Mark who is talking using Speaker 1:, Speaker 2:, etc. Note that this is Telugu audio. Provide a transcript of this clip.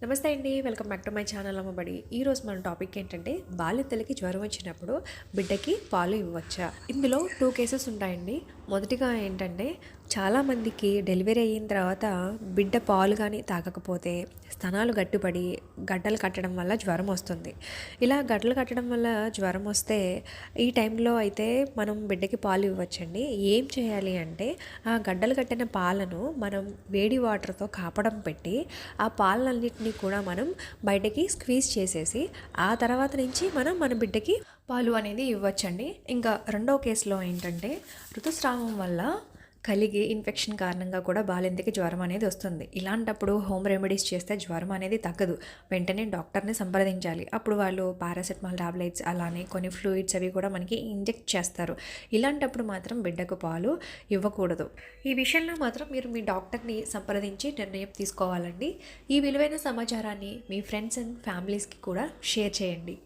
Speaker 1: నమస్తే అండి. Welcome back to my channel Ammabadi. ఈరోజు మన టాపిక్ ఏంటంటే బాలింతలకి జ్వరం వచ్చినప్పుడు బిడ్డకి పాలు ఇవ్వచ్చా? ఇందులో 2 కేసెస్ ఉంటాయండి. మొదటిగా ఏంటంటే చాలామందికి డెలివరీ అయిన తర్వాత బిడ్డ పాలు కానీ తాగకపోతే స్తనాలు గట్టిపడి గడ్డలు కట్టడం వల్ల జ్వరం వస్తుంది. ఇలా గడ్డలు కట్టడం వల్ల జ్వరం వస్తే ఈ టైంలో అయితే మనం బిడ్డకి పాలు ఇవ్వచ్చండి. ఏం చేయాలి అంటే ఆ గడ్డలు కట్టిన పాలను మనం వేడి వాటర్తో కాపడం పెట్టి ఆ పాలన్నిటిని కూడా మనం బయటకి స్క్వీజ్ చేసేసి ఆ తర్వాత నుంచి మనం మన బిడ్డకి పాలు అనేది ఇవ్వచ్చండి. ఇంకా రెండో కేసులో ఏంటంటే ఋతుస్రావం వల్ల కలిగి ఇన్ఫెక్షన్ కారణంగా కూడా బాలింతకి జ్వరం అనేది వస్తుంది. ఇలాంటప్పుడు హోమ్ రెమెడీస్ చేస్తే జ్వరం అనేది తగ్గదు. వెంటనే డాక్టర్ని సంప్రదించాలి. అప్పుడు వాళ్ళు పారాసెటమాల్ టాబ్లెట్స్ అలానే కొన్ని ఫ్లూయిడ్స్ అవి కూడా మనకి ఇంజెక్ట్ చేస్తారు. ఇలాంటప్పుడు మాత్రం బిడ్డకు పాలు ఇవ్వకూడదు. ఈ విషయంలో మాత్రం మీరు మీ డాక్టర్ని సంప్రదించి నిర్ణయం తీసుకోవాలండి. ఈ విలువైన సమాచారాన్ని మీ ఫ్రెండ్స్ అండ్ ఫ్యామిలీస్కి కూడా షేర్ చేయండి.